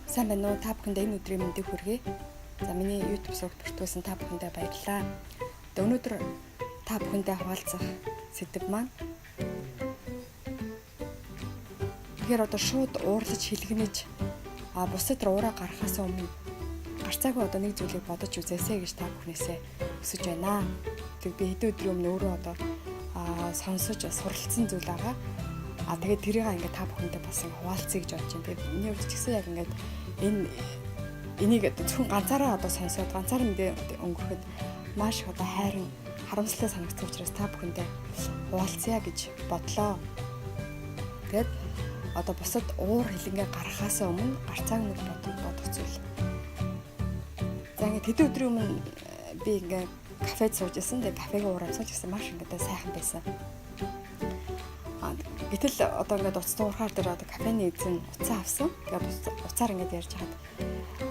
Сайн байна уу? Та бүхэндээ энэ өдрийн мэндийг хүргэе. За миний YouTube сувагт бүртгүүлсэн та бүхэндээ баярлалаа. Өнөөдөр та бүхэндээ хуваалцах сэдэв маань тэгэхээр одоо шууд уурлаж хилгэнэж бусад уураа гарахаас өмнө гарцаагүй одоо нэг зүйлийг бодож үзээсэй гэж та бүхнээсээ хүсэж байна. Тэг би хэдэн өдрийн өмнө өөрөө одоо сонсож суралцсан зүйл байгаа. Тэгээд тэрийг ингээд та бүхэндээ бас хуваалцъя гэж бодож байна. Миний хувьд ч гэсэн яг ингээд энийг зөвхөн ганцаараа одоо сонсоод ганцаараа ингээд өнгөрөхөд маш одоо хайрын харамсалтай санагдсан учраас та бүхэндээ хуваалцъя гэж бодлоо. Тэгээд одоо бусад уур хилэнгээ гарахаас өмнө гарцааг нэг бодох зүйл. За ингээд хэдэн өдрийн өмнө би ингээд кафед сууж исэн. Тэгээд кафегийн уур амьсгалж гэсэн маш ингээд сайхан байсан. Гэтэл одоо ингээд уц дуурхаар дээр одоо кафений эзэн уцаа авсан. Тэгээд уцаар ингээд ярьж хаад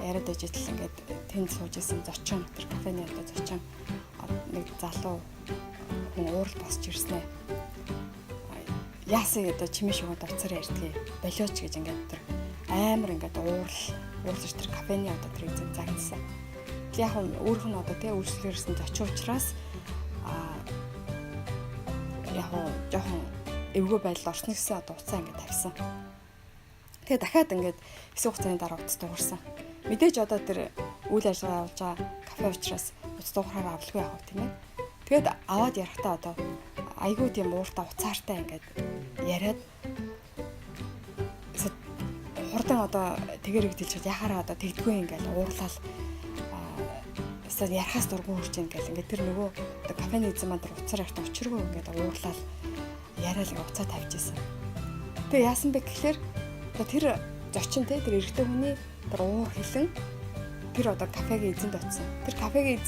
яриад байж идэл ингээд тэнд сууж исэн зочин тэр кафений одоо зочин нэг залуу хүн уурал босч ирсэн ээ. Яасан одоо чимээ шугад уцаар ярьдгийг болооч гэж ингээд тэр амар ингээд уурлаж тэр кафений одоо тэр эзэн загнасан. Яг нь өөрх нь одоо тий үйлчлэгэрсэн зочин учраас яг жоохон эвгүй байдал орсон гэсэн одоо уцаа ингээд тавьсан. Тэгээ дахиад ингээд хэсэг хугацааны дараа уц дуурсан. Мэдээж одоо тэр үйл ажиллагаа явуулж байгаа кафе учраас уц дуурахаар авалгүй явах тийм ээ. Тэгээд аваад ярахтаа одоо айгүй тийм ууртаа уцаартай ингээд яриад хурдан одоо тэгэрэг дэлчихэд яхаараа одоо тэгдэггүй ингээд уурлал ярахаас дургүй хурж ингээд тэр нөгөө одоо кафений эзэн маань тэр уцаар ярих учиргүй ингээд уурлал яриад уцаа тавьж исэн. Тэгээ яасан бэ гэхээр тэр зочин тэр эрэгтэй хүний тэр уур хилэн тэр одоо кафегийн эзэнд очсон. Тэр кафегийн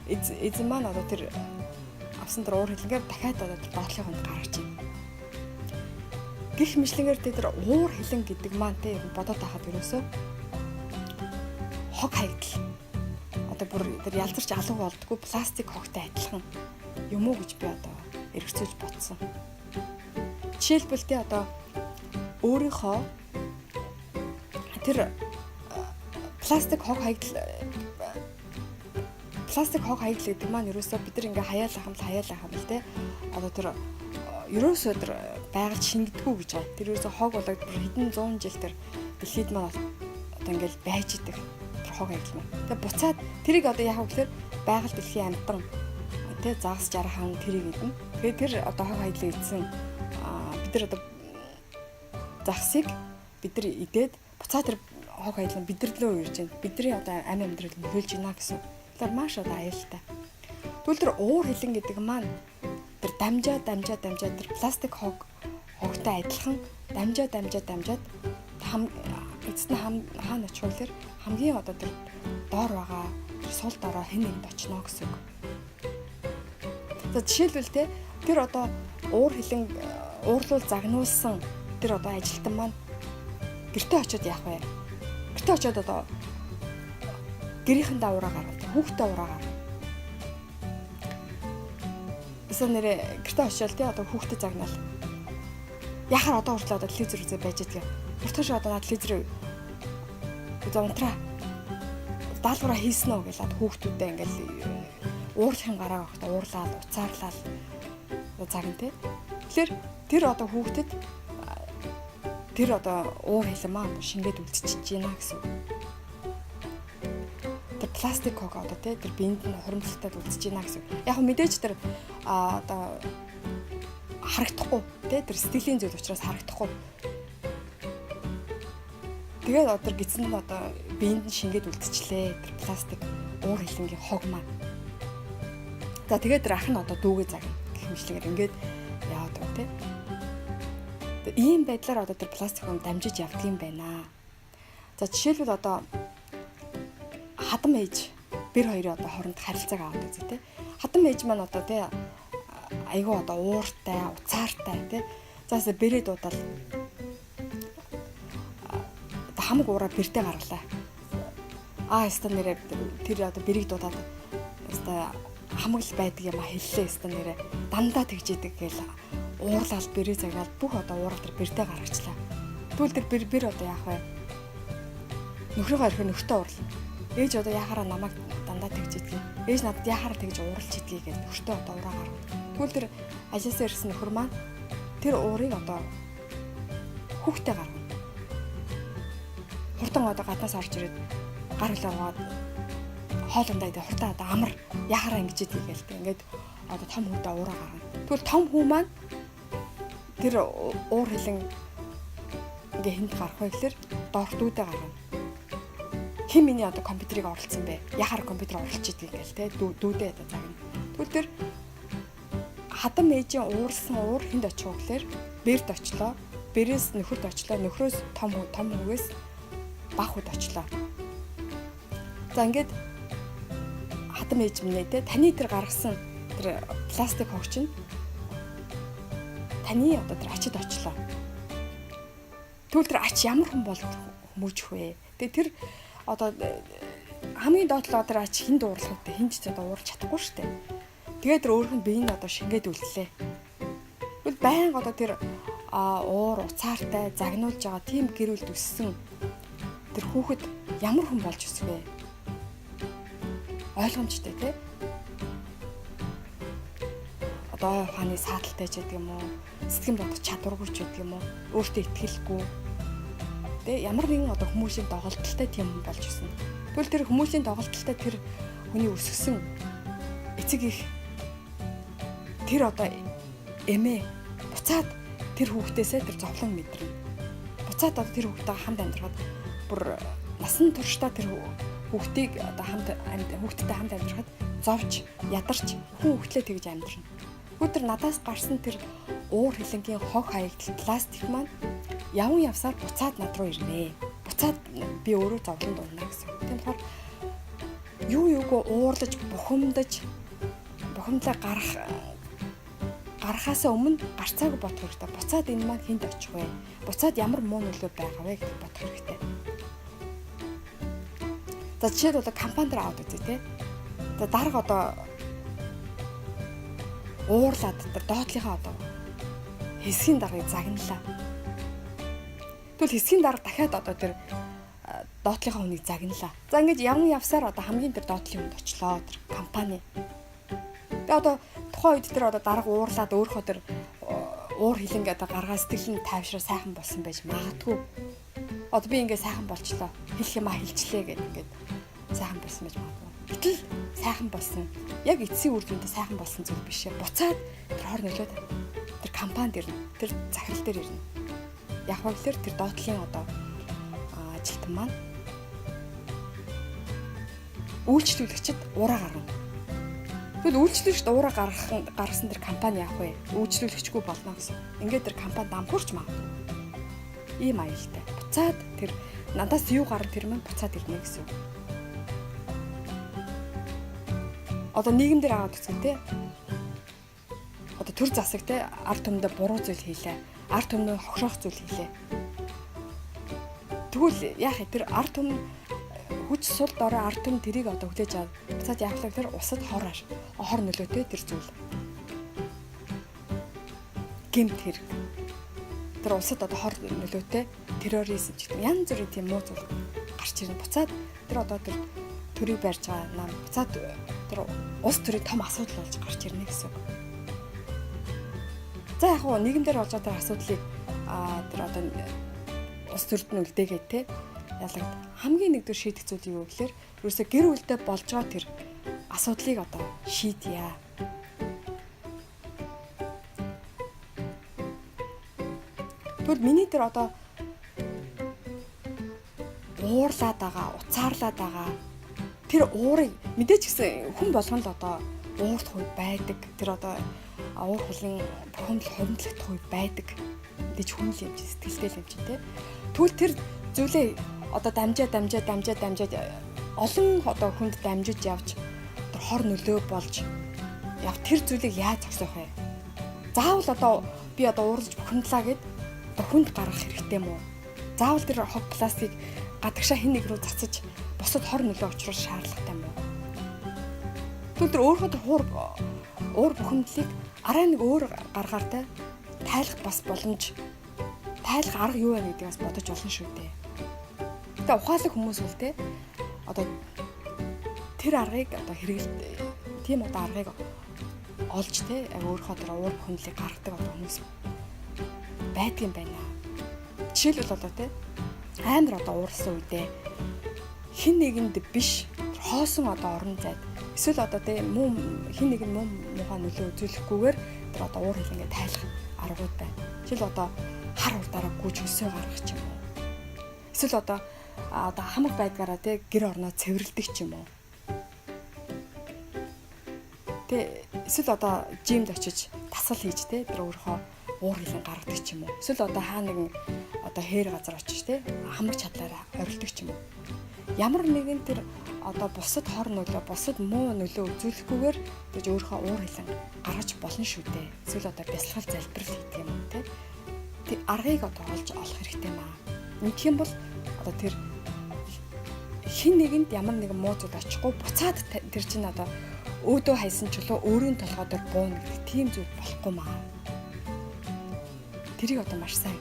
эзэн маань одоо тэр авсан тэр уур хилэнгээр дахиад одоо тэр доотлын хонд гаргаж байна. Гэх мэтлэнгээр тэр уур хилэн гэдэг маань тэр бодоод байхад ерөөсөө хог хаягдал. Одоо бүр тэр ялзарч алга болдгоо пластик хогтой адилхан юм уу гэж би одоо эргэцүүлж бодсон. Жишээлбэл тэ одоо өөрийнхөө тэр пластик хог хаягдал гэдэг маань ерөөсөө бид нар ингээ хаяалах юм л тэ одоо тэр ерөөсөө тэр байгальд шингэдэггүй гэж байгаа. Тэр ерөөсөө хог болоод хэдэн 100 жил тэр дэлхийд маань одоо ингээл байж идэг тэр хог хаягдал маань. Тэгээ буцаад тэрийг одоо яах вэ гэхээр байгаль дэлхийн амтан тэ загас жархан тэрийг идэн. Тэгээд тэр одоо хог хаягдлыг идсэн бид нар одоо загсыг бид нар идээд буцаад тэр хог хаягдал нь бидэрлөө ирж байна. Бидний одоо амь амьдрал нөлөөлж байна гэсэн. Тэр маш одоо аюултай. Тэгвэл тэр уур хилэн гэдэг маань тэр дамжаа тэр пластик хогтой адилхан дамжаад эцэст нь хаана очих вэ? Хамгийн одоо тэр доор байгаа тэр сул дороо хэн нэгэнд очно гэсэн үг. За жишээлбэл тэр одоо уур хилэн уурлуул загнуулсан тэр одоо ажилтан маань гэртээ очиод яах вэ? Гэртээ очиод одоо гэрийнхэн даураа гаргав. Хүүхдээ ураагаар. Эсвэл нэрээ гэртээ очиод одоо хүүхдээ загнаал. Яхаар одоо хүртэл одоо телевизэр үзээ байж байгаа. Буртгаш одоо телевизэр унтраа даалгавраа хийсэн үү гэж хүүхдүүдээ ингээл уурлахын гараа авахта уурлаад уцаарлал загна тэ. Тэгэхээр тэр одоо хүүхдэд тэр одоо уур хилэн маань шингээд үлдчихэж байна гэсэн. Тэр пластик хог одоо тэр биед нь хуримтлалтай үлдчихэж байна гэсэн. Яг мэдээж тэр одоо харагдахгүй тэр стилийн зүйл учраас харагдахгүй. Тэгээд одоо гидсэн нь одоо биед нь шингээд үлдчихлээ тэр пластик уур хилэнгийн хог маань. За тэгээд тэр ах нь одоо дүүгээ загна гэх мэтлэгээр ингээд яваад байна тийм. Ийм байдлаар одоо тэр пластик хог дамжиж явдаг юм байна. За жишээлбэл одоо хадам ээж бэр хоёрын одоо хооронд харилцааг аваад үзье тийм. Хадам ээж маань одоо тийм айгүй одоо ууртай, уцаартай тийм. Зааса бэрээ дуудаад хамаг уураа бэртээ гаргалаа. Яста нэрээ тэр одоо бэрийг дуудаад яста хамаг л байдаг юм хэллээ яста нэрээ дандаа тэгжээдэг гээл уурлал бэрээ загнаад бүх одоо уурал тэр бэртээ гаргачлаа. Тэгвэл тэр бэр одоо яах вэ? нөхрөөгөө ирэхээр нөхртөө уурлаа. Ээж одоо яхаараа намайг дандаа тэгж идгийг. Ээж надад яхаараа тэгж ууралж идгийг гэж нөхртөө одоо ураа гаргав. Тэгвэл тэр ажлаасаа ирсэн нөхөр маань тэр уурыг одоо хүүхдээ гаргав. Хурдан одоо гаднаас орж ирээд гар хөлөөгээд хоолндоо идэ хурдан одоо амар яхаараа ингэж идгийг гэлтэй. Ингээд одоо том хүүхдээ ураа гаргав. Тэгвэл том хүү маань тэр уур хилэн ингээ хэнд гарах вэ гэхээр доорх дүүдээ гаргав. Хин миний одоо компьютерыг оруулсан бэ? Яхаар компьютер оруулж идэх гээл те дүүдээ одоо загна. Тэгвэл тэр хадам ээжийн уурсан уур хүнд очих уу гэхээр бэрд очлоо. Бэрээс нөхөрт очлоо. Нөхрөөс том хүүгээс баг хүүд очлоо. За ингээд хадам ээж минь те таны тэр гаргасан тэр пластик хогч нь таны одоо тэр ачид очлоо. Тэгвэл тэр ач ямар хүн бол хүмүүжих вэ? Тэгээ тэр одоо хамгийн доотлоо тэр ач хинд уурлах вэ? Хинд ч одоо уурлах чадахгүй шүү дээ. Тэгээд тэр өөрийнх нь биеийг одоо шингээд үлдлээ. Тэгвэл байнга одоо тэр уур уцаартай загнуулж байгаа тийм гэр бүл төссөн тэр хүүхэд ямар хүн болж өсвэ? Ойлгомжтой тий? Одоо ухааны сааталтай ч гэдэг юм уу? Сэтгэн бодох чадваргүй ч гэдэг юм уу? Өөртөө итгэлгүй. Тэ ямар нэгэн одоо хүмүүсийн доголдолтой тийм хүн болж өснө. Тэгвэл тэр хүмүүсийн доголдолтой тэр хүний өсгсөн эцэг их тэр одоо эмээ буцаад тэр хүүхдээсээ тэр зовлон мэдрэнэ. Буцаад одоо тэр хүүхдтэйгээ хамт амьдрахад бүр насан туршдаа тэр хүүхдийг одоо хүүхдтэй хамт амьдрахад зовж, ядарч хүн хүүхдлээ тэгж амьдрна. Өдөр надаас гарсан тэр уур хилэнгийн хог хаягдл пластик маань явн явсаар буцаад над руу ирнэ. Буцаад би өөрөө зовлон дунна гэсэн. Тийм болохоор юу юугаа уурлаж, бухимдаа гарахаасаа өмнө гарцаагүй бодох хэрэгтэй. Буцаад энэ маань хүнд очих вэ? Буцаад ямар муу нөлөө байгаа вэ гэж бодох хэрэгтэй. За жишээд одоо компани дээр аваад үзье те. За дарга одоо уурлаад тэр доотлынхаа одоо хэсгийн даргыг загналаа. Тэгвэл хэсгийн дарга дахиад одоо тэр доотлынхаа хүнийг загналаа. За ингэж явн явсаар одоо хамгийн тэр доотлын хүнд очлоо тэр компани. Тэгээ одоо тухайн үед тэр одоо дарга уурлаад өөрөө тэр уур хилэнг одоо гаргаа сэтгэл нь тайвшраа сайхан болсон байж магадгүй. Одоо би ингээ сайхан болчлоо. Хэлэх юм хэлчлээ гэдэг ингээд сайхан болсон байж магадгүй. Гэтэл сайхан болсон. Яг эцсийн үр дүндээ сайхан болсон зүйл биш ээ. Буцаад тэр хор нөлөөд тэр компанид ирнэ. Тэр захирал дээр ирнэ. Яг хөө тэр доотлын одоо ажилтан маань үйлчлүүлэгчид ураа гаргана. Тэгвэл үйлчлүүлэгчд ураа гаргасан тэр компани яах вэ? Үйлчлүүлэгчгүй болно гэсэн. Ингээд тэр компани дампуурч магадгүй. Ийм аюултай. Буцаад тэр надаас юу гарна тэр маань буцаад ирнэ гэсэн. Одоо нийгэм дээр аваад үзэх те. Одоо төр засаг те ард түмэндээ буруу зүйл хийлээ. Ард түмнээ хогшоох зүйл хийлээ. Тэгвэл яах вэ? Тэр ард түм хүч сул дорой ард түм тэрийг одоо хүлээж аваад буцаад яахлаа тэр усад хор нөлөөтэй тэр зүйл. Гэмт хэрэг. Тэр усад одоо хор нөлөөтэй терроризм гэдэг янз бүрийн тийм муу зүйл гарч ирнэ. Буцаад тэр одоо тэр төрийг барьж байгаа нам буцаад тэр ус төрийн том асуудал болж гарч ирнэ гэсэн. За яг гоо нийгэмдэр болж байгаа тэр асуудлыг тэр одоо ус төрд нь үлдээгээд те ялгад хамгийн нэгдүгээр шийдэх зүйл юу гэхээр ерөөсөө гэр бүлдээ болж байгаа тэр асуудлыг одоо шийдъя. Тэгвэл миний тэр одоо уурлаад байгаа, уцаарлаад байгаа тэр уурыг мэдээч гэсэн хүн болгоно л одоо уурах үе байдаг. Тэр одоо уур хулын хоримтлах үе байдаг. Мэдээч хүн л юм чи сэтгэлтэй юм чи те. Тэгвэл тэр зүйлээ одоо дамжаад олон одоо хүнд дамжиж явж тэр хор нөлөө болж яг тэр зүйлийг яаж зогсоох вэ? Заавал одоо би одоо уурлаж бухимдлаа гэд одоо хүнд гаргах хэрэгтэй мүү? Заавал тэр хог пластик гадагшаа хин нэг рүү цацаж босод хор нөлөө учруулах шаардлагатай мүү? Тэгвэл тэр өөрөө тэр уур бухимдлыг арай нэг өөр гаргаартай тайлах бас боломж, тайлах арга юу вэ гэдгээс бодож олно шүү дээ. Гэтэ ухаалаг хүмүүс бол те одоо тэр аргыг одоо тийм одоо аргыг олж те өөрийнхөө тэр уур бухимдлыг гаргадаг одоо хүмүүс байдгийн байна. Жишээлбэл одоо те амар одоо уурсан үедээ хин нэгэнд биш хоосон одоо орон зайд эсвэл одоо те хин нэг нь муухай нөлөө үзүүлэхгүйгээр тэр одоо уур хил ингээд тайлах аргууд байна. Жишээл одоо хар урдаараа гүйж өсөө гаргах ч юм уу. Эсвэл одоо хамаг байдгаараа те гэр орноо цэвэрлдэг ч юм уу. Тэ эсвэл одоо жимд очиж дасгал хийж те тэр өөрийнхөө уур хилэн гаргадаг ч юм уу. Эсвэл одоо хаа нэгэн одоо хээр газар очиж те хамаг чадлаараа орилдог ч юм уу. Ямар нэгэн тэр одоо бусад хор нөлөө, бусад муу нөлөө үзүүлэхгүйгээр тэгж өөрийнхөө уур хилэн гаргаж болно шүү дээ. Эсвэл одоо бясалгал залбирал гэдэг юм те. Тэг аргыг одоо олж олох хэрэгтэй маа. Ингэх юм бол одоо тэр хин нэгэнд ямар нэгэн муу зүйл очихгүй буцаад тэр чинь одоо өөдөө хайсан чулуу өөрийн толгой дээр бууна гэдэг тийм зүйл болохгүй маа. Тэрийг одоо маш сайн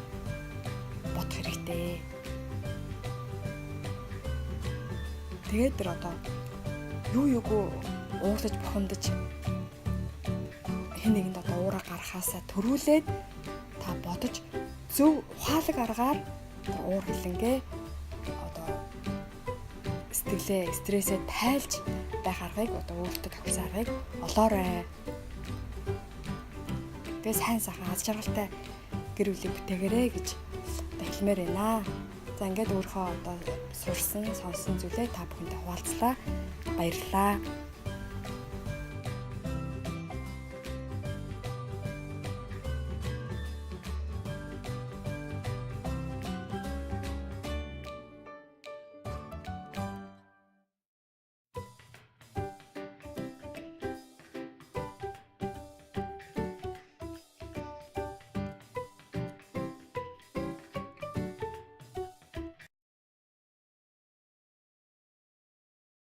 бодох хэрэгтэй. Тэгээд тэр одоо юугүй уурлаж бухимдаж хин нэгэнд одоо уураа гаргахаасаа төрүүлээд та бодож зөв ухаалаг аргаар уур хилэнгээ одоо сэтгэлээ стрессээ тайлж байх аргыг одоо өөртөө тохирсон аргыг олоорой. Тэгээ сайн сайхан аз жаргалтай гэр бүлийг бүтээгээрэй гэж одоо хэлмээр байна. За ингээд өөрийнхөө одоо сурсан, сонсон зүйлээ та бүхэндээ хуваалцлаа. Баярлалаа.